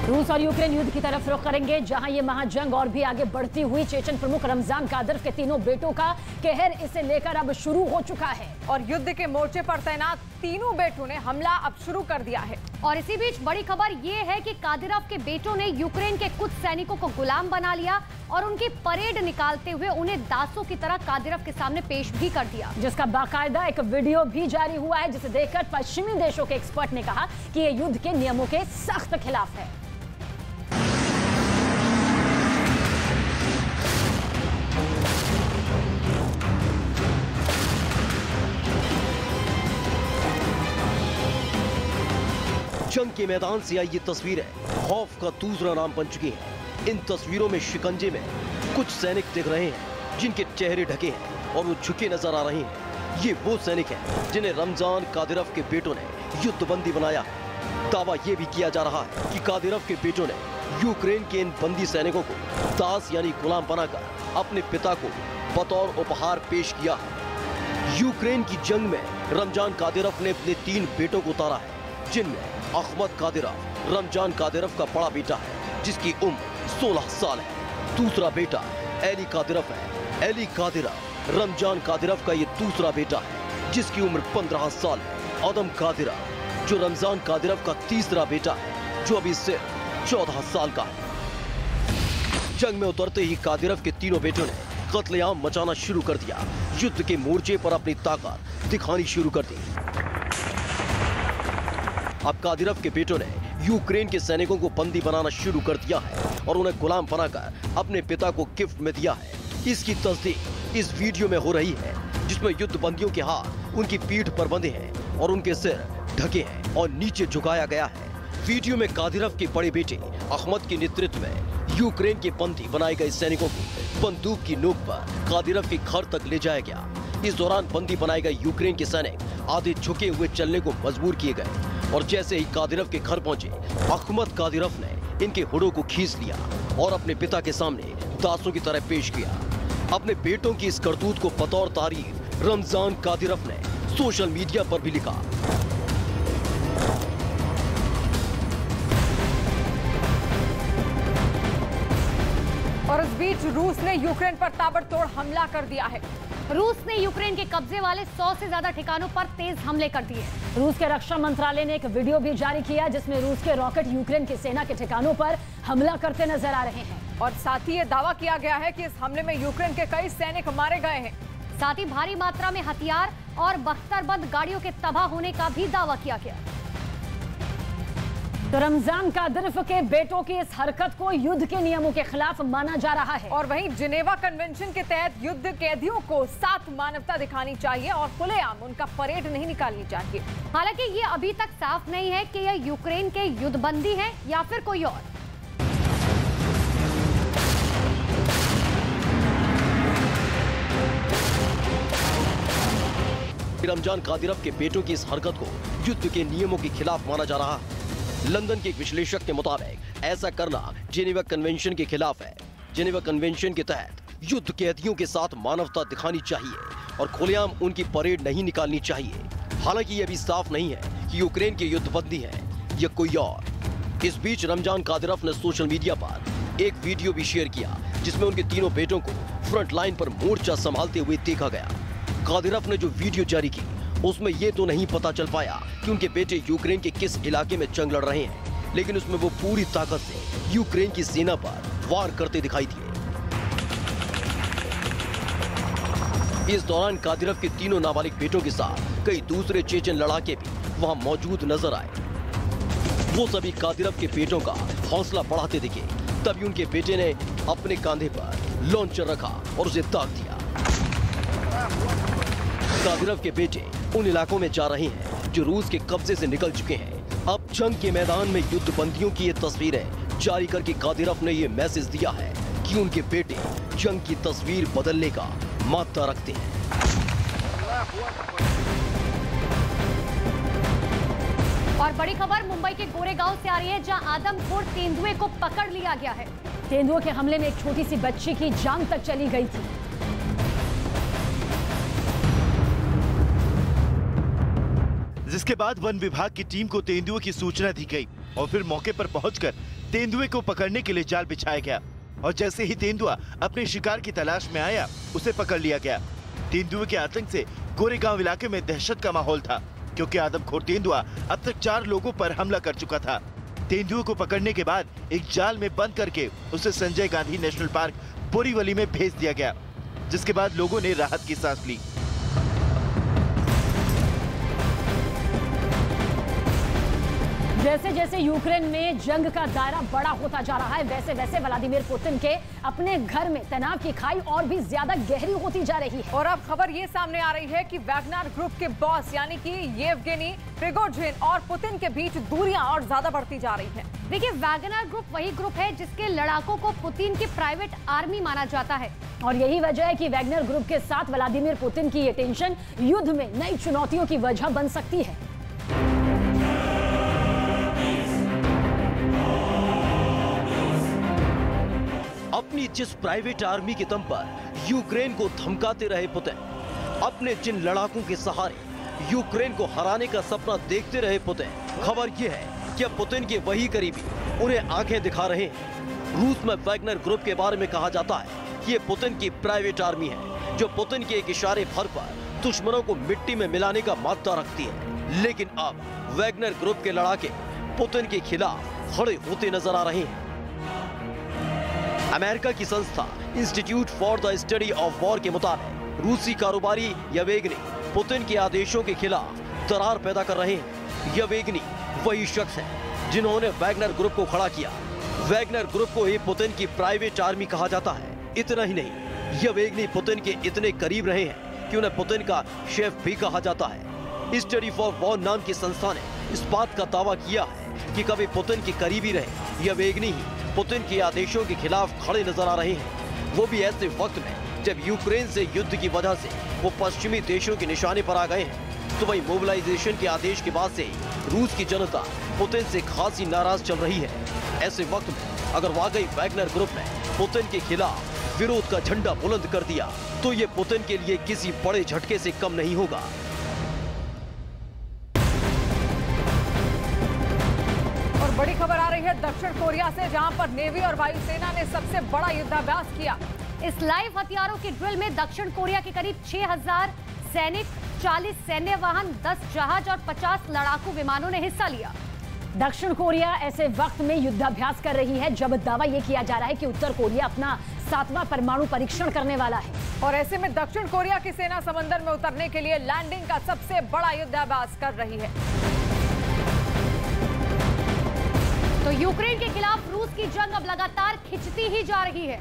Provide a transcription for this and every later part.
रूस और यूक्रेन युद्ध की तरफ रुख करेंगे, जहां ये महाजंग और भी आगे बढ़ती हुई। चेचन प्रमुख रमजान कादिरोव के तीनों बेटों का कहर इसे लेकर अब शुरू हो चुका है और युद्ध के मोर्चे पर तैनात तीनों बेटों ने हमला अब शुरू कर दिया है। और इसी बीच बड़ी खबर ये है कि कादिरोव के बेटों ने यूक्रेन के कुछ सैनिकों को गुलाम बना लिया और उनकी परेड निकालते हुए उन्हें दासों की तरह कादिरोव के सामने पेश भी कर दिया, जिसका बाकायदा एक वीडियो भी जारी हुआ है, जिसे देखकर पश्चिमी देशों के एक्सपर्ट ने कहा कि ये युद्ध के नियमों के सख्त खिलाफ है। जंग के मैदान से आई ये तस्वीरें खौफ का दूसरा नाम बन चुकी हैं। इन तस्वीरों में शिकंजे में कुछ सैनिक दिख रहे हैं जिनके चेहरे ढके हैं और वो झुके नजर आ रहे हैं। ये वो सैनिक हैं जिन्हें रमजान कादिरोव के बेटों ने युद्धबंदी बनाया है। दावा ये भी किया जा रहा है कि कादिरोव के बेटों ने यूक्रेन के इन बंदी सैनिकों को दास यानी गुलाम बनाकर अपने पिता को बतौर उपहार पेश किया है। यूक्रेन की जंग में रमजान कादिरोव ने अपने 3 बेटों को उतारा है, जिनमें अहमद कादिरोव रमजान कादिरोव का बड़ा बेटा है, जिसकी उम्र 16 साल है। दूसरा बेटा एली कादिरोव है। एली कादिरोव रमजान कादिरोव का ये दूसरा बेटा है, जिसकी उम्र 15 साल है। अदम कादिरोव जो रमजान कादिरोव का तीसरा बेटा है, जो अभी सिर्फ 14 साल का है। जंग में उतरते ही कादिरोव के तीनों बेटों ने कत्लेआम मचाना शुरू कर दिया। युद्ध के मोर्चे पर अपनी ताकत दिखानी शुरू कर दी। अब कादिरोव के बेटों ने यूक्रेन के सैनिकों को बंदी बनाना शुरू कर दिया है और उन्हें गुलाम बनाकर अपने पिता को गिफ्ट में दिया है। इसकी तस्दीक इस वीडियो में हो रही है, जिसमें युद्ध बंदियों के हाथ उनकी पीठ पर बंधे हैं और उनके सिर ढके हैं और नीचे झुकाया गया है। वीडियो में कादिरोव के बड़े बेटे अहमद के नेतृत्व में यूक्रेन के बंदी बनाए गए सैनिकों को बंदूक की नोक पर कादिरोव के घर तक ले जाया गया। इस दौरान बंदी बनाए गए यूक्रेन के सैनिक आधे झुके हुए चलने को मजबूर किए गए और जैसे ही कादिरोव के घर पहुंचे, अहमद कादिरोव ने इनके हुडों को खींच लिया और अपने पिता के सामने दासों की तरह पेश किया। अपने बेटों की इस करतूत को बतौर तारीफ रमजान कादिरोव ने सोशल मीडिया पर भी लिखा। और इस बीच रूस ने यूक्रेन पर ताबड़तोड़ हमला कर दिया है। रूस ने यूक्रेन के कब्जे वाले 100 से ज्यादा ठिकानों पर तेज हमले कर दिए। रूस के रक्षा मंत्रालय ने एक वीडियो भी जारी किया, जिसमें रूस के रॉकेट यूक्रेन की सेना के ठिकानों पर हमला करते नजर आ रहे हैं और साथ ही ये दावा किया गया है कि इस हमले में यूक्रेन के कई सैनिक मारे गए हैं। साथ ही भारी मात्रा में हथियार और बख्तरबंद गाड़ियों के तबाह होने का भी दावा किया गया। तो रमजान कादिरोव के बेटों की इस हरकत को युद्ध के नियमों के खिलाफ माना जा रहा है और वहीं जिनेवा कन्वेंशन के तहत युद्ध कैदियों को साथ मानवता दिखानी चाहिए और खुलेआम उनका परेड नहीं निकालनी चाहिए। हालांकि ये अभी तक साफ नहीं है कि यह यूक्रेन के युद्धबंदी है या फिर कोई और। रमजान कादिरोव के बेटों की इस हरकत को युद्ध के नियमों के खिलाफ माना जा रहा है। लंदन के एक विश्लेषक के मुताबिक ऐसा करना जिनेवा कन्वेंशन के खिलाफ है। जिनेवा कन्वेंशन के तहत युद्ध कैदियों के साथ मानवता दिखानी चाहिए और खुलेआम उनकी परेड नहीं निकालनी चाहिए। हालांकि ये भी साफ नहीं है कि यूक्रेन के युद्धबंदी हैं या कोई और। इस बीच रमजान कादिरोव ने सोशल मीडिया पर एक वीडियो भी शेयर किया, जिसमें उनके तीनों बेटों को फ्रंट लाइन पर मोर्चा संभालते हुए देखा गया। कादिरोव ने जो वीडियो जारी की, उसमें ये तो नहीं पता चल पाया कि उनके बेटे यूक्रेन के किस इलाके में जंग लड़ रहे हैं, लेकिन उसमें वो पूरी ताकत से यूक्रेन की सेना पर वार करते दिखाई दिए। इस दौरान कादिरोव के तीनों नाबालिग बेटों के साथ कई दूसरे चेचन लड़ाके भी वहां मौजूद नजर आए। वो सभी कादिरोव के बेटों का हौसला बढ़ाते दिखे। तभी उनके बेटे ने अपने कंधे पर लॉन्चर रखा और उसे दाग दिया। कादिरोव के बेटे उन इलाकों में जा रहे हैं जो रूस के कब्जे से निकल चुके हैं। अब जंग के मैदान में युद्धबंदियों की ये तस्वीरें जारी करके कादिरोव ने ये मैसेज दिया है कि उनके बेटे जंग की तस्वीर बदलने का मादा रखते हैं। और बड़ी खबर मुंबई के गोरेगांव से आ रही है, जहां आदमखोर तेंदुए को पकड़ लिया गया है। तेंदुए के हमले में एक छोटी सी बच्ची की जान तक चली गई थी। जिसके बाद वन विभाग की टीम को तेंदुए की सूचना दी गई और फिर मौके पर पहुंचकर तेंदुए को पकड़ने के लिए जाल बिछाया गया और जैसे ही तेंदुआ अपने शिकार की तलाश में आया, उसे पकड़ लिया गया। तेंदुए के आतंक से गोरेगांव इलाके में दहशत का माहौल था, क्योंकि आदमखोर तेंदुआ अब तक 4 लोगों पर हमला कर चुका था। तेंदुए को पकड़ने के बाद एक जाल में बंद करके उसे संजय गांधी नेशनल पार्क बोरीवली में भेज दिया गया, जिसके बाद लोगों ने राहत की सांस ली। जैसे जैसे यूक्रेन में जंग का दायरा बड़ा होता जा रहा है, वैसे वैसे व्लादिमीर पुतिन के अपने घर में तनाव की खाई और भी ज्यादा गहरी होती जा रही है। और अब खबर ये सामने आ रही है कि वैगनर ग्रुप के बॉस यानी कि येवगेनी प्रिगोजिन और पुतिन के बीच दूरियां और ज्यादा बढ़ती जा रही हैं। देखिए, वैगनर ग्रुप वही ग्रुप है जिसके लड़ाकों को पुतिन की प्राइवेट आर्मी माना जाता है और यही वजह है कि वैगनर ग्रुप के साथ व्लादिमीर पुतिन की ये टेंशन युद्ध में नई चुनौतियों की वजह बन सकती है। अपनी जिस प्राइवेट आर्मी के दम पर यूक्रेन को धमकाते रहे पुतिन, अपने जिन लड़ाकों के सहारे यूक्रेन को हराने का सपना देखते रहे पुतिन, खबर यह है कि अब पुतिन के वही करीबी उन्हें आंखें दिखा रहे हैं। रूस में वैगनर ग्रुप के बारे में कहा जाता है कि ये पुतिन की प्राइवेट आर्मी है, जो पुतिन के एक इशारे भर पर दुश्मनों को मिट्टी में मिलाने का मादा रखती है। लेकिन अब वैगनर ग्रुप के लड़ाके पुतिन के खिलाफ खड़े होते नजर आ रहे हैं। अमेरिका की संस्था institute for the study of war के मुताबिक रूसी कारोबारी येवगेनी पुतिन के आदेशों के खिलाफ दरार पैदा कर रहे हैं। येवगेनी वही शख्स है जिन्होंने वैगनर ग्रुप को खड़ा किया। वैगनर ग्रुप को ही पुतिन की प्राइवेट आर्मी कहा जाता है। इतना ही नहीं, येवगेनी पुतिन के इतने करीब रहे हैं कि उन्हें पुतिन का शेफ भी कहा जाता है। स्टडी फॉर वॉर नाम की संस्था ने इस बात का दावा किया है कि कभी पुतिन के करीबी रहे येवगेनी ही पुतिन के आदेशों के खिलाफ खड़े नजर आ रहे हैं, वो भी ऐसे वक्त में जब यूक्रेन से युद्ध की वजह से वो पश्चिमी देशों के निशाने पर आ गए हैं। तो वही मोबिलाइजेशन के आदेश के बाद से रूस की जनता पुतिन से खासी नाराज चल रही है। ऐसे वक्त में अगर वाकई वैगनर ग्रुप ने पुतिन के खिलाफ विरोध का झंडा बुलंद कर दिया तो ये पुतिन के लिए किसी बड़े झटके से कम नहीं होगा। बड़ी खबर आ रही है दक्षिण कोरिया से, जहां पर नेवी और वायुसेना ने सबसे बड़ा युद्धाभ्यास किया। इस लाइव हथियारों की ड्रिल में दक्षिण कोरिया के करीब 6000 सैनिक, 40 सैन्य वाहन, 10 जहाज और 50 लड़ाकू विमानों ने हिस्सा लिया। दक्षिण कोरिया ऐसे वक्त में युद्धाभ्यास कर रही है जब दावा यह किया जा रहा है कि उत्तर कोरिया अपना 7वां परमाणु परीक्षण करने वाला है। और ऐसे में दक्षिण कोरिया की सेना समंदर में उतरने के लिए लैंडिंग का सबसे बड़ा युद्धाभ्यास कर रही है। तो यूक्रेन के खिलाफ रूस की जंग अब लगातार खिंचती ही जा रही है।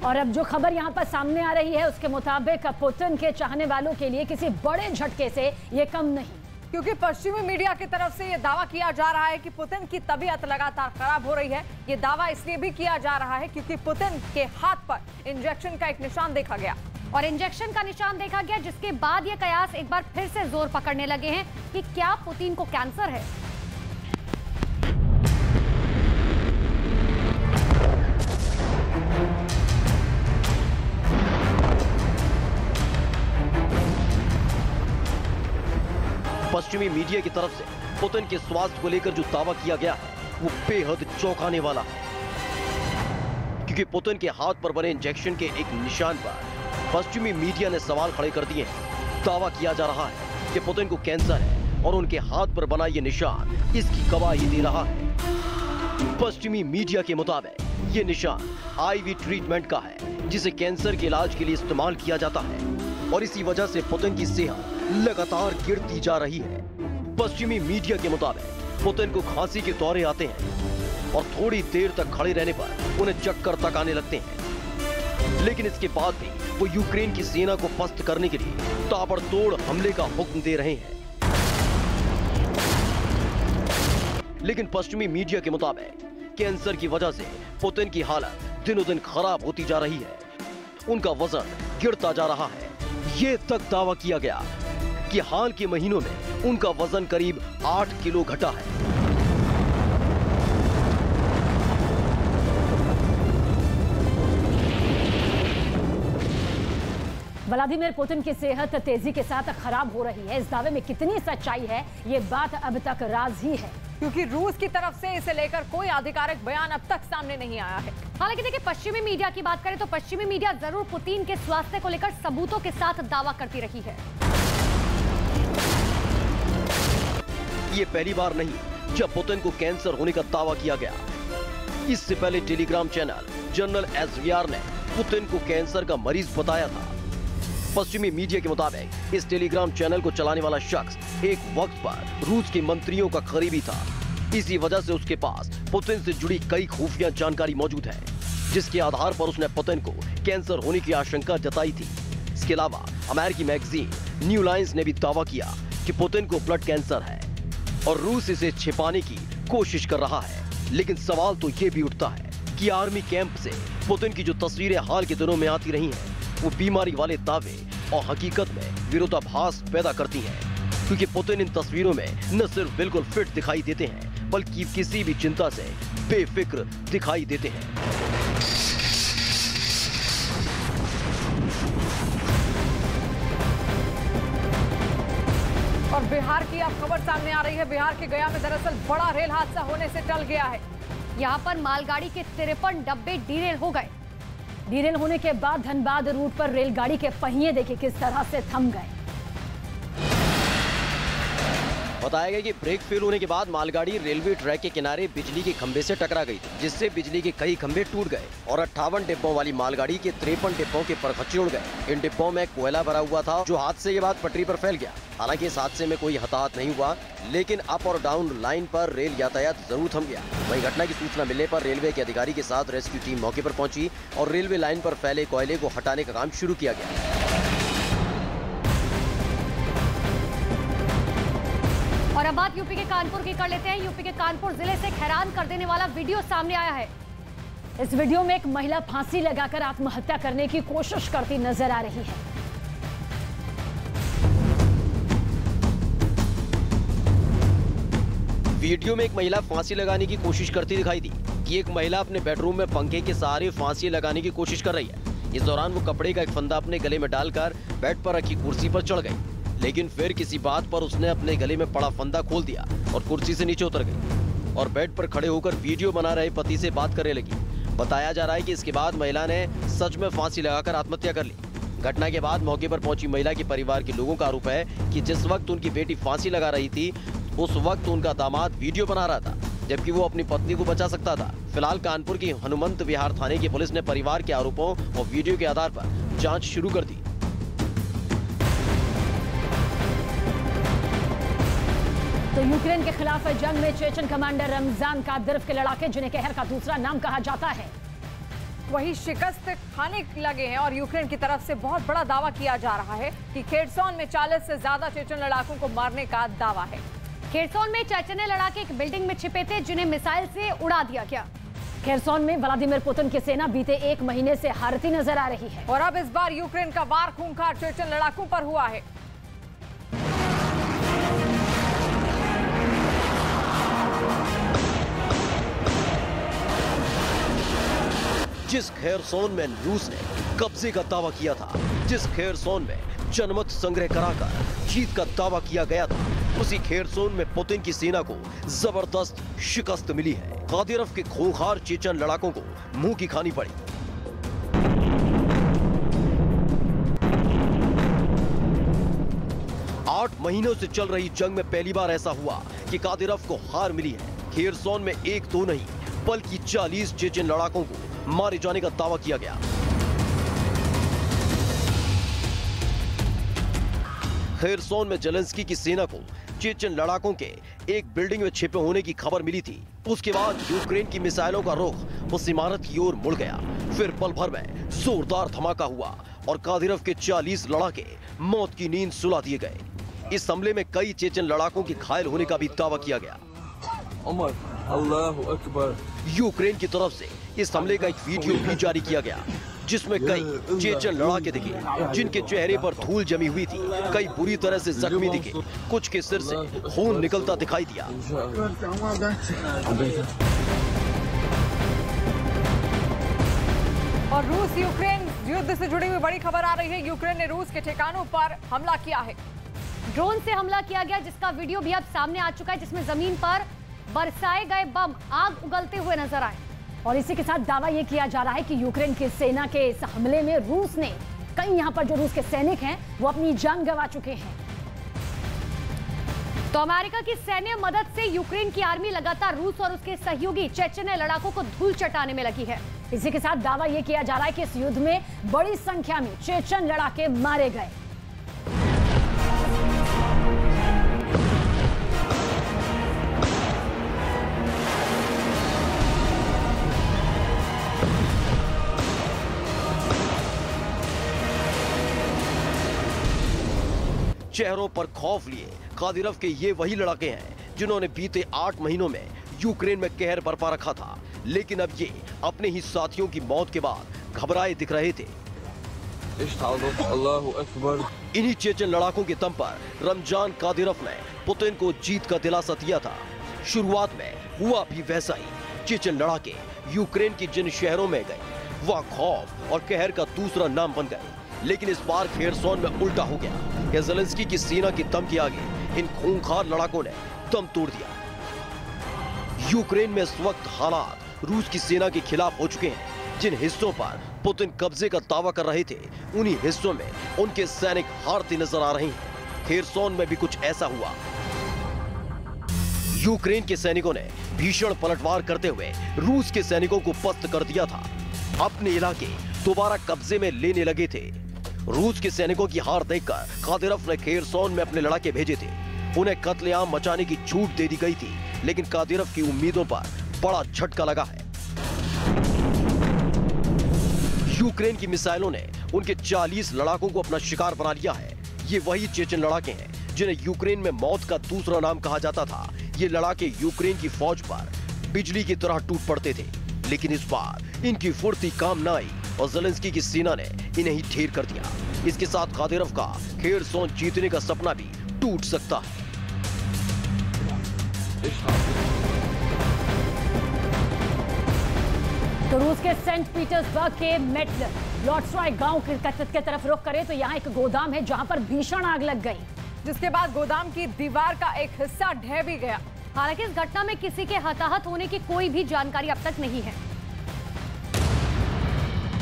और अब जो खबर यहां पर सामने आ रही है उसके मुताबिक पुतिन के चाहने वालों के लिए किसी बड़े झटके से ये कम नहीं, क्योंकि पश्चिमी मीडिया की तरफ से ये दावा किया जा रहा है कि पुतिन की तबीयत लगातार खराब हो रही है। ये दावा इसलिए भी किया जा रहा है क्योंकि पुतिन के हाथ पर इंजेक्शन का एक निशान देखा गया और इंजेक्शन का निशान देखा गया, जिसके बाद ये कयास एक बार फिर से जोर पकड़ने लगे हैं कि क्या पुतिन को कैंसर है। पश्चिमी मीडिया की तरफ से पुतिन के स्वास्थ्य को लेकर जो दावा किया गया है वो बेहद चौंकाने वाला है, क्योंकि पुतिन के हाथ पर बने इंजेक्शन के एक निशान पर पश्चिमी मीडिया ने सवाल खड़े कर दिए हैं। दावा किया जा रहा है कि पुतिन को कैंसर है और उनके हाथ पर बना ये निशान इसकी गवाही दे रहा है। पश्चिमी मीडिया के मुताबिक ये निशान आईवी ट्रीटमेंट का है, जिसे कैंसर के इलाज के लिए इस्तेमाल किया जाता है और इसी वजह से पुतिन की सेहत लगातार गिरती जा रही है। पश्चिमी मीडिया के मुताबिक पुतिन को खांसी के दौरे आते हैं और थोड़ी देर तक खड़े रहने पर उन्हें चक्कर तक आने लगते हैं, लेकिन इसके बाद भी वो यूक्रेन की सेना को पस्त करने के लिए ताबड़तोड़ हमले का हुक्म दे रहे हैं। लेकिन पश्चिमी मीडिया के मुताबिक कैंसर की वजह से पुतिन की हालत दिनों दिन खराब होती जा रही है, उनका वजन गिरता जा रहा है। ये तक दावा किया गया कि हाल के महीनों में उनका वजन करीब 8 किलो घटा है। व्लादिमीर पुतिन की सेहत तेजी के साथ खराब हो रही है। इस दावे में कितनी सच्चाई है, ये बात अब तक राज ही है। क्योंकि रूस की तरफ से इसे लेकर कोई आधिकारिक बयान अब तक सामने नहीं आया है। हालांकि देखिए, पश्चिमी मीडिया की बात करें तो पश्चिमी मीडिया जरूर पुतिन के स्वास्थ्य को लेकर सबूतों के साथ दावा करती रही है। ये पहली बार नहीं जब पुतिन को कैंसर होने का दावा किया गया। इससे पहले टेलीग्राम चैनल जनरल एसवीआर ने पुतिन को कैंसर का मरीज बताया था। पश्चिमी मीडिया के मुताबिक इस टेलीग्राम चैनल को चलाने वाला शख्स एक वक्त पर रूस के मंत्रियों का करीबी था। इसी वजह से उसके पास पुतिन से जुड़ी कई खुफिया जानकारी मौजूद है, जिसके आधार पर उसने पुतिन को कैंसर होने की आशंका जताई थी। इसके अलावा अमेरिकी मैगजीन न्यू लाइन्स ने भी दावा किया कि पुतिन को ब्लड कैंसर है और रूस इसे छिपाने की कोशिश कर रहा है। लेकिन सवाल तो ये भी उठता है कि आर्मी कैंप से पुतिन की जो तस्वीरें हाल के दिनों में आती रही हैं, वो बीमारी वाले दावे और हकीकत में विरोधाभास पैदा करती हैं, क्योंकि पुतिन इन तस्वीरों में न सिर्फ बिल्कुल फिट दिखाई देते हैं, बल्कि किसी भी चिंता से बेफिक्र दिखाई देते हैं। और बिहार की अब खबर सामने आ रही है। बिहार के गया में दरअसल बड़ा रेल हादसा होने से टल गया है। यहाँ पर मालगाड़ी के 53 डब्बे डीरेल हो गए। डीरेल होने के बाद धनबाद रूट पर रेलगाड़ी के पहिए देखिए किस तरह से थम गए। बताया गया कि ब्रेक फेल होने के बाद मालगाड़ी रेलवे ट्रैक के किनारे बिजली के खंभे से टकरा गई थी, जिससे बिजली के कई खंभे टूट गए और 58 डिब्बों वाली मालगाड़ी के 53 डिब्बों के परखच्चे उड़ गए। इन डिब्बों में कोयला भरा हुआ था, जो हादसे के बाद पटरी पर फैल गया। हालांकि इस हादसे में कोई हताहत नहीं हुआ, लेकिन अप और डाउन लाइन पर रेल यातायात जरूर थम गया। वहीं घटना की सूचना मिलने पर रेलवे के अधिकारी के साथ रेस्क्यू टीम मौके पर पहुंची और रेलवे लाइन पर फैले कोयले को हटाने का काम शुरू किया गया। और अब बात यूपी के कानपुर की कर लेते हैं। यूपी के कानपुर जिले से एक हैरान कर देने वाला वीडियो सामने आया है। इस वीडियो में एक महिला फांसी लगाकर आत्महत्या करने की कोशिश करती नजर आ रही है। वीडियो में एक महिला फांसी लगाने की कोशिश करती दिखाई दी कि एक महिला अपने बेडरूम में पंखे के सहारे फांसी लगाने की कोशिश कर रही है। इस दौरान वो कपड़े का एक फंदा अपने गले में डालकर बेड पर रखी कुर्सी पर चढ़ गई, लेकिन फिर किसी बात पर उसने अपने गले में पड़ा फंदा खोल दिया और कुर्सी से नीचे उतर गई और बेड पर खड़े होकर वीडियो बना रहे पति से बात करने लगी। बताया जा रहा है कि इसके बाद महिला ने सच में फांसी लगाकर आत्महत्या कर ली। घटना के बाद मौके पर पहुंची महिला के परिवार के लोगों का आरोप है कि जिस वक्त उनकी बेटी फांसी लगा रही थी, उस वक्त उनका दामाद वीडियो बना रहा था, जबकि वो अपनी पत्नी को बचा सकता था। फिलहाल कानपुर की हनुमंत विहार थाने की पुलिस ने परिवार के आरोपों और वीडियो के आधार पर जांच शुरू कर दी। तो यूक्रेन के खिलाफ जंग में चेचन कमांडर रमजान कादिरोव के लड़ाके, जिन्हें कहर का दूसरा नाम कहा जाता है, वही शिकस्त खाने लगे हैं और यूक्रेन की तरफ से बहुत बड़ा दावा किया जा रहा है कि खेरसोन में 40 से ज्यादा चेचन लड़ाकों को मारने का दावा है। खेरसोन में चेचन्य लड़ाके एक बिल्डिंग में छिपे थे, जिन्हें मिसाइल से उड़ा दिया गया। खेरसोन में व्लादिमीर पुतिन की सेना बीते 1 महीने से हारती नजर आ रही है और अब इस बार यूक्रेन का वार खूंखार चेचन लड़ाकों पर हुआ है। जिस खेरसोन में रूस ने कब्जे का दावा किया था, जिस खेरसोन में जनमत संग्रह कराकर जीत का दावा किया गया था, उसी खेरसोन में पुतिन की सेना को जबरदस्त शिकस्त मिली है। कादिरोव के खूंखार चेचन लड़ाकों को मुंह की खानी पड़ी। आठ महीनों से चल रही जंग में पहली बार ऐसा हुआ कि कादिरोव को हार मिली है। खेरसोन में 1 2 नहीं बल्कि 40 चेचन लड़ाकों को मारे जाने का दावा किया गया। खेरसोन में जेलेंस्की की सेना को चेचन लड़ाकों के एक बिल्डिंग में छिपे होने की खबर मिली थी। उसके बाद यूक्रेन की मिसाइलों का रुख उस इमारत की ओर मुड़ गया। फिर पल भर में जोरदार धमाका हुआ और कादिरोव के 40 लड़ाके मौत की नींद सुला दिए गए। इस हमले में कई चेचन लड़ाकों के घायल होने का भी दावा किया गया। अल्लाहु अकबर। यूक्रेन की तरफ से इस हमले का एक वीडियो भी जारी किया गया, जिसमें कई चेचन लड़ाके दिखे, जिनके चेहरे पर धूल जमी हुई थी। कई बुरी तरह से जख्मी दिखे, कुछ के सिर से खून निकलता दिखाई दिया। और रूस यूक्रेन युद्ध से जुड़ी हुई बड़ी खबर आ रही है। यूक्रेन ने रूस के ठिकानों पर हमला किया है। ड्रोन से हमला किया गया, जिसका वीडियो भी अब सामने आ चुका है, जिसमें जमीन पर बरसाए गए बम आग उगलते हुए नजर आए। और इसी के साथ दावा यह किया जा रहा है कि यूक्रेन की सेना के इस हमले में रूस ने कई यहां पर जो रूस के सैनिक हैं वो अपनी जान गंवा चुके हैं। तो अमेरिका की सैन्य मदद से यूक्रेन की आर्मी लगातार रूस और उसके सहयोगी चेचन्य लड़ाकों को धूल चटाने में लगी है। इसी के साथ दावा यह किया जा रहा है कि इस युद्ध में बड़ी संख्या में चेचन लड़ाके मारे गए। चेहरों पर खौफ लिए कादिरव के ये वही लड़ाके हैं जिन्होंने बीते 8 महीनों में यूक्रेन में कहर बरपा रखा था, लेकिन अब ये अपने ही साथियों की मौत के बाद घबराए दिख रहे थे। अल्लाहु अकबर। इन्हीं चेचन लड़ाकों के दम पर रमजान कादिरव ने पुतिन को जीत का दिलासा दिया था। शुरुआत में हुआ भी वैसा ही। चेचन लड़ाके यूक्रेन की जिन शहरों में गए वह खौफ और कहर का दूसरा नाम बन गए, लेकिन इस बार खेरसोन में उल्टा हो गया। ज़ेलेंस्की की सेना की दम के आगे इन खूंखार लड़ाकों ने दम तोड़ दिया। यूक्रेन में इस वक्त हालात रूस की सेना के खिलाफ हो चुके हैं। जिन हिस्सों पर पुतिन कब्जे का दावा कर रहे थे, उन्हीं हिस्सों में उनके सैनिक हारते नजर आ रहे हैं। खेरसोन में भी कुछ ऐसा हुआ। यूक्रेन के सैनिकों ने भीषण पलटवार करते हुए रूस के सैनिकों को पस्त कर दिया था। अपने इलाके दोबारा कब्जे में लेने लगे थे। रूस के सैनिकों की हार देखकर कादिरव ने खेरसोन में अपने लड़ाके भेजे थे। उन्हें कत्लेआम मचाने की छूट दे दी गई थी, लेकिन कादिरव की उम्मीदों पर बड़ा झटका लगा है। यूक्रेन की मिसाइलों ने उनके 40 लड़ाकों को अपना शिकार बना लिया है। ये वही चेचन लड़ाके हैं जिन्हें यूक्रेन में मौत का दूसरा नाम कहा जाता था। ये लड़ाके यूक्रेन की फौज पर बिजली की तरह टूट पड़ते थे, लेकिन इस बार इनकी फुर्ती काम न आई और ज़ेलेंस्की की सेना ने इन्हें ही ढेर कर दिया। इसके साथ कादिरव का खेरसोन जीतने का सपना भी टूट सकता है। तो रूस के सेंट पीटर्सबर्ग के मेटलॉट्सॉय गांव के तरफ रुख करें तो यहाँ एक गोदाम है जहां पर भीषण आग लग गई, जिसके बाद गोदाम की दीवार का एक हिस्सा ढह भी गया। हालांकि इस घटना में किसी के हताहत होने की कोई भी जानकारी अब तक नहीं है।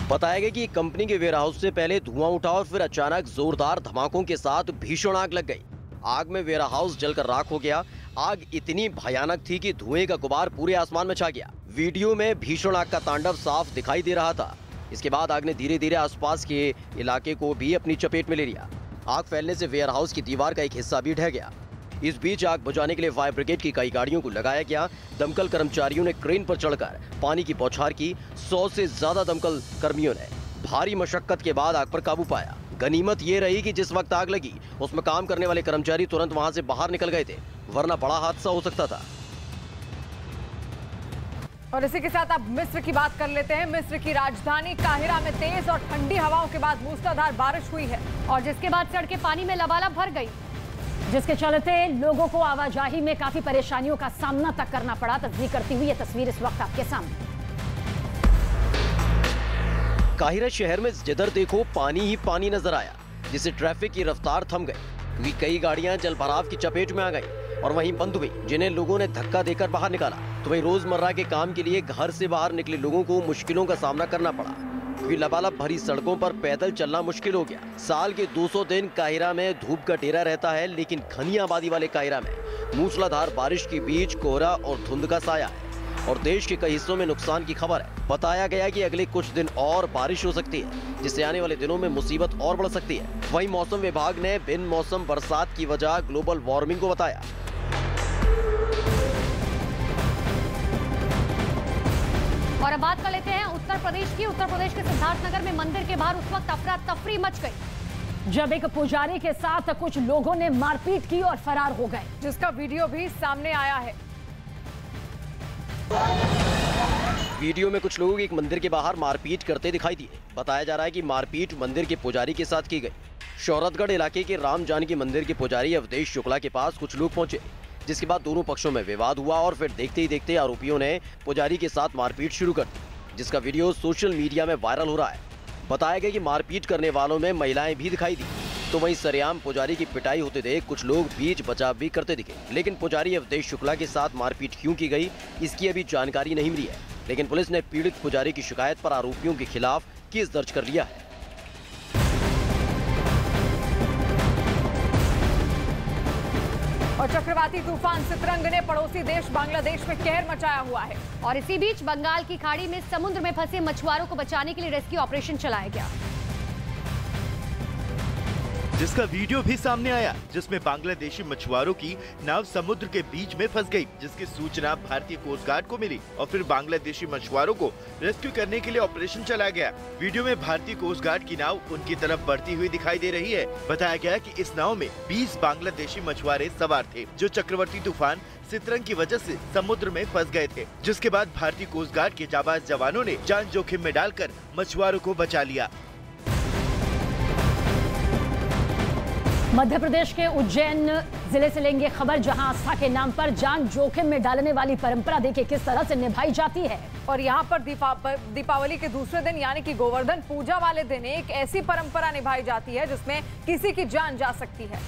बताया गया कि कंपनी के वेयरहाउस से पहले धुआं उठा और फिर अचानक जोरदार धमाकों के साथ भीषण आग लग गई। आग में वेयरहाउस जलकर राख हो गया। आग इतनी भयानक थी कि धुएं का गुबार पूरे आसमान में छा गया। वीडियो में भीषण आग का तांडव साफ दिखाई दे रहा था। इसके बाद आग ने धीरे धीरे आसपास के इलाके को भी अपनी चपेट में ले लिया। आग फैलने से वेयरहाउस की दीवार का एक हिस्सा भी ढह गया। इस बीच आग बुझाने के लिए फायर ब्रिगेड की कई गाड़ियों को लगाया गया। दमकल कर्मचारियों ने क्रेन पर चढ़कर पानी की बौछार की। 100 से ज्यादा दमकल कर्मियों ने भारी मशक्कत के बाद आग पर काबू पाया। गनीमत ये रही कि जिस वक्त आग लगी उसमें काम करने वाले कर्मचारी तुरंत वहां से बाहर निकल गए थे, वरना बड़ा हादसा हो सकता था। और इसी के साथ अब मिस्र की बात कर लेते हैं। मिस्र की राजधानी काहिरा में तेज और ठंडी हवाओं के बाद मूसलाधार बारिश हुई है और जिसके बाद सड़कें पानी में लबालब भर गई, जिसके चलते लोगों को आवाजाही में काफी परेशानियों का सामना तक करना पड़ा। तस्वीर करती हुई ये तस्वीर इस वक्त आपके सामने। काहिरा शहर में जिधर देखो पानी ही पानी नजर आया, जिससे ट्रैफिक की रफ्तार थम गई क्योंकि कई गाड़ियां जल भराव की चपेट में आ गई और वहीं बंद हुई, जिन्हें लोगों ने धक्का देकर बाहर निकाला। तो वहीं रोजमर्रा के काम के लिए घर से बाहर निकले लोगों को मुश्किलों का सामना करना पड़ा क्योंकि लबालब भरी सड़कों पर पैदल चलना मुश्किल हो गया। साल के 200 दिन काहिरा में धूप का डेरा रहता है, लेकिन घनी आबादी वाले काहिरा में मूसलाधार बारिश के बीच कोहरा और धुंध का साया है और देश के कई हिस्सों में नुकसान की खबर है। बताया गया कि अगले कुछ दिन और बारिश हो सकती है, जिससे आने वाले दिनों में मुसीबत और बढ़ सकती है। वहीं मौसम विभाग ने बिन मौसम बरसात की वजह ग्लोबल वार्मिंग को बताया। और अब बात कर लेते हैं उत्तर प्रदेश की। उत्तर प्रदेश के सिद्धार्थनगर में मंदिर के बाहर उस वक्त अफरा तफरी मच गई जब एक पुजारी के साथ कुछ लोगों ने मारपीट की और फरार हो गए, जिसका वीडियो भी सामने आया है। वीडियो में कुछ लोग एक मंदिर के बाहर मारपीट करते दिखाई दिए। बताया जा रहा है कि मारपीट मंदिर के पुजारी के साथ की गई। शौहरतगढ़ इलाके के राम जानकी मंदिर के पुजारी अवधेश शुक्ला के पास कुछ लोग पहुंचे, जिसके बाद दोनों पक्षों में विवाद हुआ और फिर देखते ही देखते आरोपियों ने पुजारी के साथ मारपीट शुरू कर दी, जिसका वीडियो सोशल मीडिया में वायरल हो रहा है। बताया गया कि मारपीट करने वालों में महिलाएं भी दिखाई दी। तो वहीं सरेआम पुजारी की पिटाई होते देख कुछ लोग बीच बचाव भी करते दिखे। लेकिन पुजारी अवधेश शुक्ला के साथ मारपीट क्यों की गई, इसकी अभी जानकारी नहीं मिली है। लेकिन पुलिस ने पीड़ित पुजारी की शिकायत पर आरोपियों के खिलाफ केस दर्ज कर लिया है। और चक्रवाती तूफान सितरंग ने पड़ोसी देश बांग्लादेश में कहर मचाया हुआ है। और इसी बीच बंगाल की खाड़ी में समुद्र में फंसे मछुआरों को बचाने के लिए रेस्क्यू ऑपरेशन चलाया गया, जिसका वीडियो भी सामने आया, जिसमें बांग्लादेशी मछुआरों की नाव समुद्र के बीच में फंस गई, जिसकी सूचना भारतीय कोस्ट गार्ड को मिली और फिर बांग्लादेशी मछुआरों को रेस्क्यू करने के लिए ऑपरेशन चलाया गया। वीडियो में भारतीय कोस्ट गार्ड की नाव उनकी तरफ बढ़ती हुई दिखाई दे रही है। बताया गया कि इस नाव में 20 बांग्लादेशी मछुआरे सवार थे, जो चक्रवाती तूफान सितरंग की वजह से समुद्र में फंस गए थे। जिसके बाद भारतीय कोस्ट गार्ड के जाबाज जवानों ने जान जोखिम में डालकर मछुआरों को बचा लिया। मध्य प्रदेश के उज्जैन जिले से लेंगे खबर, जहां आस्था के नाम पर जान जोखिम में डालने वाली परंपरा देखिए किस तरह से निभाई जाती है। और यहां पर दीपावली के दूसरे दिन यानी कि गोवर्धन पूजा वाले दिन एक ऐसी परंपरा निभाई जाती है जिसमें किसी की जान जा सकती है।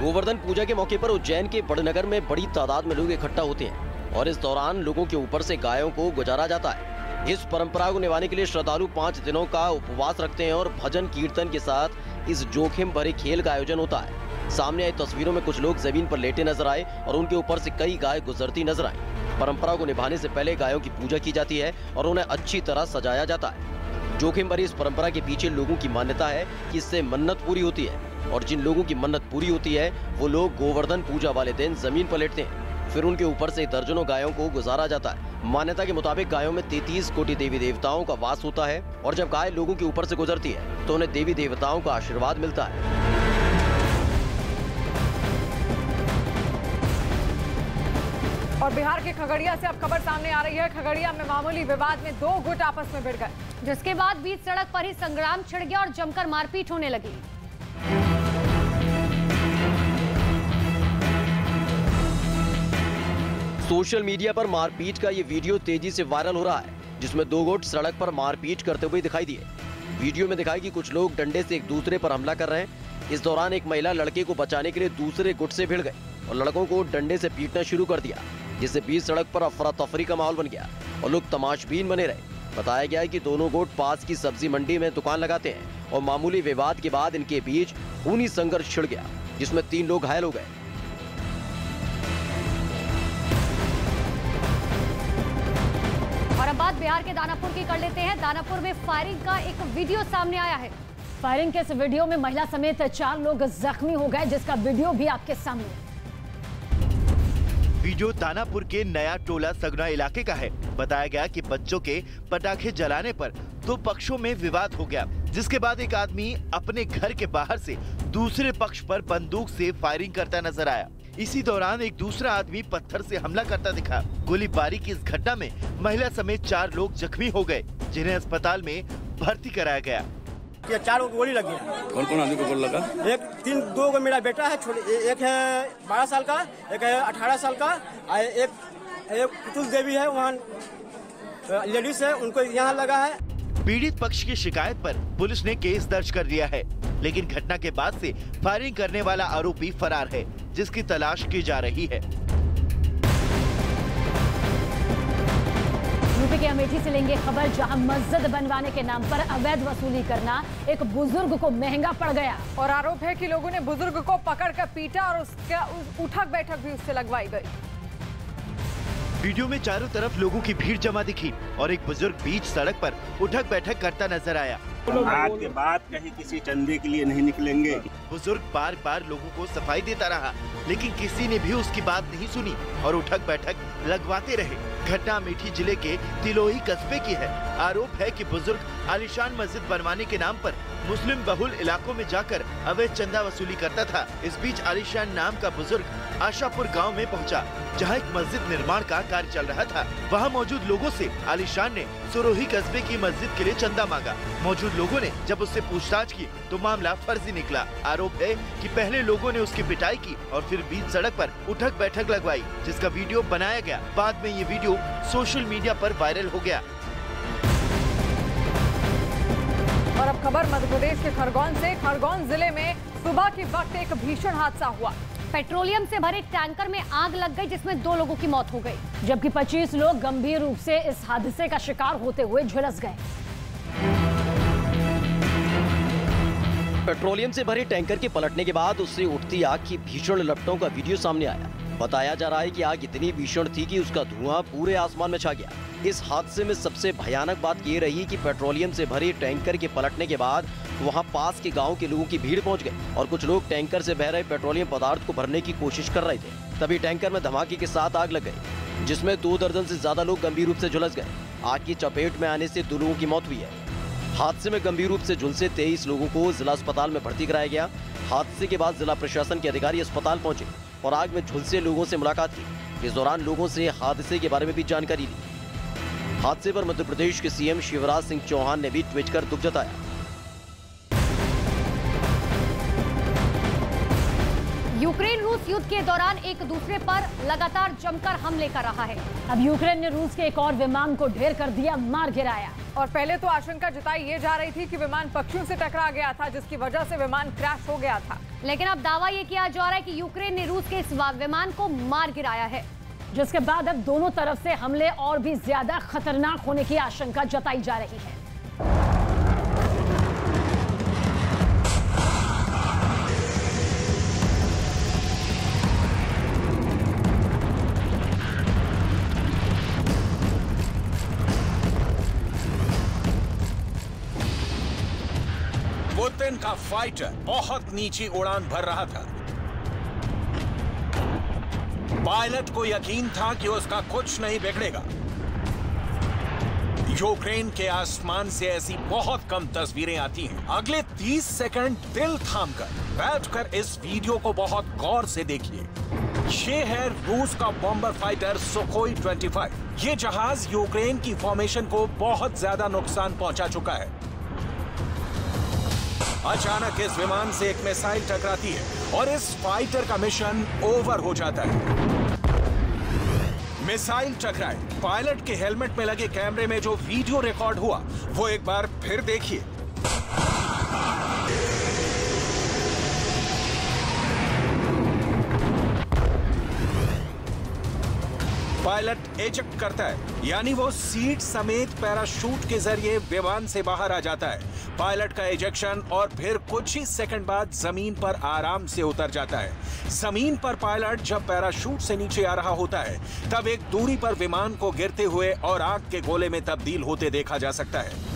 गोवर्धन पूजा के मौके पर उज्जैन के बड़नगर में बड़ी तादाद में लोग इकट्ठा होते हैं और इस दौरान लोगों के ऊपर से गायों को गुजारा जाता है। इस परंपरा को निभाने के लिए श्रद्धालु 5 दिनों का उपवास रखते हैं और भजन कीर्तन के साथ इस जोखिम भरे खेल का आयोजन होता है। सामने आई तस्वीरों में कुछ लोग जमीन पर लेटे नजर आए और उनके ऊपर से कई गाय गुजरती नजर आई। परंपरा को निभाने से पहले गायों की पूजा की जाती है और उन्हें अच्छी तरह सजाया जाता है। जोखिम भरी इस परंपरा के पीछे लोगों की मान्यता है कि इससे मन्नत पूरी होती है और जिन लोगों की मन्नत पूरी होती है वो लोग गोवर्धन पूजा वाले दिन जमीन पर लेटते हैं। फिर उनके ऊपर से दर्जनों गायों को गुजारा जाता है। मान्यता के मुताबिक गायों में 33 कोटि देवी देवताओं का वास होता है और जब गाय लोगों के ऊपर से गुजरती है तो उन्हें देवी देवताओं का आशीर्वाद मिलता है। और बिहार के खगड़िया से अब खबर सामने आ रही है। खगड़िया में मामूली विवाद में 2 गुट आपस में भिड़ गए, जिसके बाद बीच सड़क पर ही संग्राम छिड़ गया और जमकर मारपीट होने लगी। सोशल मीडिया पर मारपीट का ये वीडियो तेजी से वायरल हो रहा है, जिसमें 2 गुट सड़क पर मारपीट करते हुए दिखाई दिए। वीडियो में दिखाई कि कुछ लोग डंडे से एक दूसरे पर हमला कर रहे हैं। इस दौरान एक महिला लड़के को बचाने के लिए दूसरे गुट से भिड़ गई और लड़कों को डंडे से पीटना शुरू कर दिया, जिससे बीच सड़क पर अफरा तफरी का माहौल बन गया और लोग तमाशबीन बने रहे। बताया गया है कि दोनों गुट पास की सब्जी मंडी में दुकान लगाते हैं और मामूली विवाद के बाद इनके बीच खूनी संघर्ष छिड़ गया, जिसमें 3 लोग घायल हो गए। और अब बात बिहार के दानापुर की कर लेते हैं। दानापुर में फायरिंग का एक वीडियो सामने आया है। फायरिंग के इस वीडियो में महिला समेत 4 लोग जख्मी हो गए, जिसका वीडियो भी आपके सामने है। वीडियो दानापुर के नया टोला सगना इलाके का है। बताया गया कि बच्चों के पटाखे जलाने पर 2 पक्षों में विवाद हो गया, जिसके बाद एक आदमी अपने घर के बाहर से दूसरे पक्ष पर बंदूक से फायरिंग करता नजर आया। इसी दौरान एक दूसरा आदमी पत्थर से हमला करता दिखा। गोलीबारी की इस घटना में महिला समेत 4 लोग जख्मी हो गए, जिन्हें अस्पताल में भर्ती कराया गया। ये 4 को गोली लगी है। कौन कौन आदमी को गोली लगा? 2 को मेरा बेटा है, एक है 12 साल का, एक है 18 साल का, एक पुतुल देवी है, वहाँ लेडीज है, उनको यहाँ लगा है। पीड़ित पक्ष की शिकायत पर पुलिस ने केस दर्ज कर दिया है, लेकिन घटना के बाद से फायरिंग करने वाला आरोपी फरार है, जिसकी तलाश की जा रही है। यूपी के अमेठी से लेंगे खबर, जहां मस्जिद बनवाने के नाम पर अवैध वसूली करना एक बुजुर्ग को महंगा पड़ गया। और आरोप है कि लोगों ने बुजुर्ग को पकड़कर पीटा और उसका उठक बैठक भी उससे लगवाई गई। वीडियो में चारों तरफ लोगों की भीड़ जमा दिखी और एक बुजुर्ग बीच सड़क पर उठक बैठक करता नजर आया। आज के बाद कहीं किसी चंदे के लिए नहीं निकलेंगे। बुजुर्ग बार बार लोगों को सफाई देता रहा, लेकिन किसी ने भी उसकी बात नहीं सुनी और उठक बैठक लगवाते रहे। घटना अमेठी जिले के तिलोही कस्बे की है। आरोप है कि बुजुर्ग आलीशान मस्जिद बनवाने के नाम पर मुस्लिम बहुल इलाकों में जाकर अवैध चंदा वसूली करता था। इस बीच आलीशान नाम का बुजुर्ग आशापुर गांव में पहुंचा, जहां एक मस्जिद निर्माण का कार्य चल रहा था। वहां मौजूद लोगों से आलीशान ने सिरोही कस्बे की मस्जिद के लिए चंदा मांगा। मौजूद लोगों ने जब उससे पूछताछ की तो मामला फर्जी निकला। आरोप है कि पहले लोगों ने उसकी पिटाई की और फिर बीच सड़क पर उठक बैठक लगवाई, जिसका वीडियो बनाया गया। बाद में ये वीडियो सोशल मीडिया पर वायरल हो गया। और अब खबर मध्य प्रदेश के खरगोन से। खरगोन जिले में सुबह के वक्त एक भीषण हादसा हुआ। पेट्रोलियम से भरे टैंकर में आग लग गई, जिसमें 2 लोगों की मौत हो गई, जबकि 25 लोग गंभीर रूप से इस हादसे का शिकार होते हुए झुलस गए। पेट्रोलियम से भरे टैंकर के पलटने के बाद उससे उठती आग की भीषण लपटों का वीडियो सामने आया। बताया जा रहा है कि आग इतनी भीषण थी कि उसका धुआं पूरे आसमान में छा गया। इस हादसे में सबसे भयानक बात ये रही कि पेट्रोलियम से भरे टैंकर के पलटने के बाद वहां पास के गांव के लोगों की भीड़ पहुंच गई और कुछ लोग टैंकर से बह रहे पेट्रोलियम पदार्थ को भरने की कोशिश कर रहे थे। तभी टैंकर में धमाके के साथ आग लग गई, जिसमें 2 दर्जन से ज्यादा लोग गंभीर रूप से झुलस गए। आग की चपेट में आने से 2 लोगों की मौत हुई है। हादसे में गंभीर रूप से झुलसे 23 लोगों को जिला अस्पताल में भर्ती कराया गया। हादसे के बाद जिला प्रशासन के अधिकारी अस्पताल पहुंचे और आग में झुलसे लोगों से मुलाकात की। इस दौरान लोगों से हादसे के बारे में भी जानकारी ली। हादसे पर मध्य प्रदेश के सीएम शिवराज सिंह चौहान ने भी ट्वीट कर दुख जताया। यूक्रेन रूस युद्ध के दौरान एक दूसरे पर लगातार जमकर हमले कर रहा है। अब यूक्रेन ने रूस के एक और विमान को ढेर कर दिया, मार गिराया। और पहले तो आशंका जताई ये जा रही थी कि विमान पक्षियों से टकरा गया था, जिसकी वजह से विमान क्रैश हो गया था। लेकिन अब दावा ये किया जा रहा है कि यूक्रेन ने रूस के इस विमान को मार गिराया है, जिसके बाद अब दोनों तरफ से हमले और भी ज्यादा खतरनाक होने की आशंका जताई जा रही है। पुतिन का फाइटर बहुत नीची उड़ान भर रहा था। पायलट को यकीन था कि उसका कुछ नहीं बिगड़ेगा। यूक्रेन के आसमान से ऐसी बहुत कम तस्वीरें आती हैं। अगले 30 सेकंड दिल थामकर बैठकर इस वीडियो को बहुत गौर से देखिए। ये है रूस का बॉम्बर फाइटर सुखोई 25। ये जहाज यूक्रेन की फॉर्मेशन को बहुत ज्यादा नुकसान पहुंचा चुका है। अचानक इस विमान से एक मिसाइल टकराती है और इस फाइटर का मिशन ओवर हो जाता है। मिसाइल टकराए, पायलट के हेलमेट में लगे कैमरे में जो वीडियो रिकॉर्ड हुआ वो एक बार फिर देखिए। पायलट एजेक्ट करता है, यानी वो सीट समेत पैराशूट के जरिए विमान से बाहर आ जाता है। पायलट का एजेक्शन और फिर कुछ ही सेकंड बाद जमीन पर आराम से उतर जाता है। जमीन पर पायलट जब पैराशूट से नीचे आ रहा होता है तब एक दूरी पर विमान को गिरते हुए और आग के गोले में तब्दील होते देखा जा सकता है।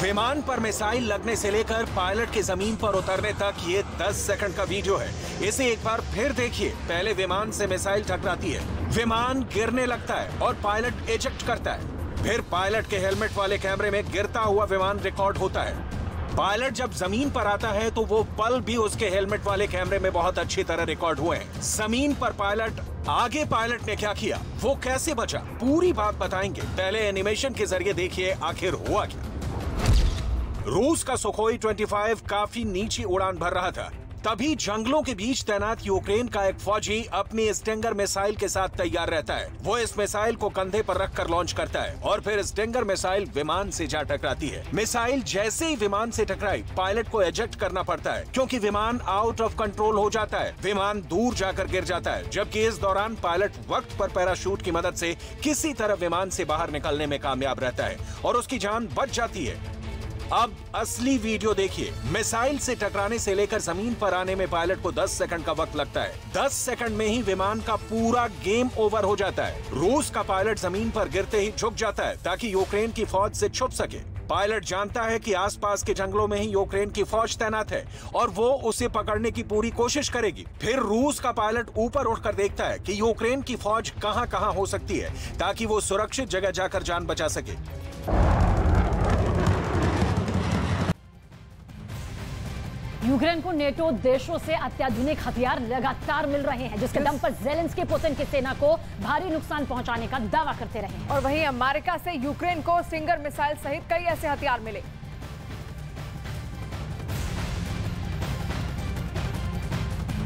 विमान पर मिसाइल लगने से लेकर पायलट के जमीन पर उतरने तक ये 10 सेकंड का वीडियो है। इसे एक बार फिर देखिए। पहले विमान से मिसाइल टकराती है, विमान गिरने लगता है और पायलट एजेक्ट करता है। फिर पायलट के हेलमेट वाले कैमरे में गिरता हुआ विमान रिकॉर्ड होता है। पायलट जब जमीन पर आता है तो वो पल भी उसके हेलमेट वाले कैमरे में बहुत अच्छी तरह रिकॉर्ड हुए हैं। जमीन पर पायलट, आगे पायलट ने क्या किया, वो कैसे बचा, पूरी बात बताएंगे। पहले एनिमेशन के जरिए देखिए आखिर हुआ क्या। रूस का सुखोई 25 काफी नीची उड़ान भर रहा था। तभी जंगलों के बीच तैनात यूक्रेन का एक फौजी अपनी स्टिंगर मिसाइल के साथ तैयार रहता है। वो इस मिसाइल को कंधे पर रखकर लॉन्च करता है और फिर स्टिंगर मिसाइल विमान से जा टकराती है। मिसाइल जैसे ही विमान से टकराई, पायलट को एजेक्ट करना पड़ता है क्योंकि विमान आउट ऑफ कंट्रोल हो जाता है। विमान दूर जाकर गिर जाता है, जबकि इस दौरान पायलट वक्त पर पैराशूट की मदद से किसी तरह विमान से बाहर निकलने में कामयाब रहता है और उसकी जान बच जाती है। अब असली वीडियो देखिए। मिसाइल से टकराने से लेकर जमीन पर आने में पायलट को 10 सेकंड का वक्त लगता है। 10 सेकंड में ही विमान का पूरा गेम ओवर हो जाता है। रूस का पायलट जमीन पर गिरते ही झुक जाता है ताकि यूक्रेन की फौज से छुप सके। पायलट जानता है कि आसपास के जंगलों में ही यूक्रेन की फौज तैनात है और वो उसे पकड़ने की पूरी कोशिश करेगी। फिर रूस का पायलट ऊपर उठकर देखता है कि यूक्रेन की फौज कहां-कहां हो सकती है ताकि वो सुरक्षित जगह जाकर जान बचा सके। यूक्रेन को नेटो देशों से अत्याधुनिक हथियार लगातार मिल रहे हैं, जिसके दम पर ज़ेलेंस्की पुतिन की सेना को भारी नुकसान पहुंचाने का दावा करते रहे हैं। और वहीं अमेरिका से यूक्रेन को स्टिंगर मिसाइल सहित कई ऐसे हथियार मिले।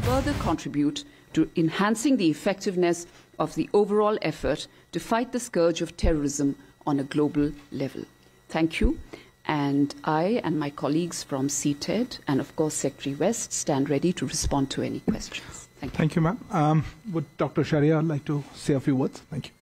Further contribute to enhancing the effectiveness of the overall effort to fight the scourge of terrorism on a global level. Thank you. And I and my colleagues from CTED and, of course, Secretary West stand ready to respond to any questions. Thank you. Thank you, ma'am. Would Dr. Sharia like to say a few words? Thank you.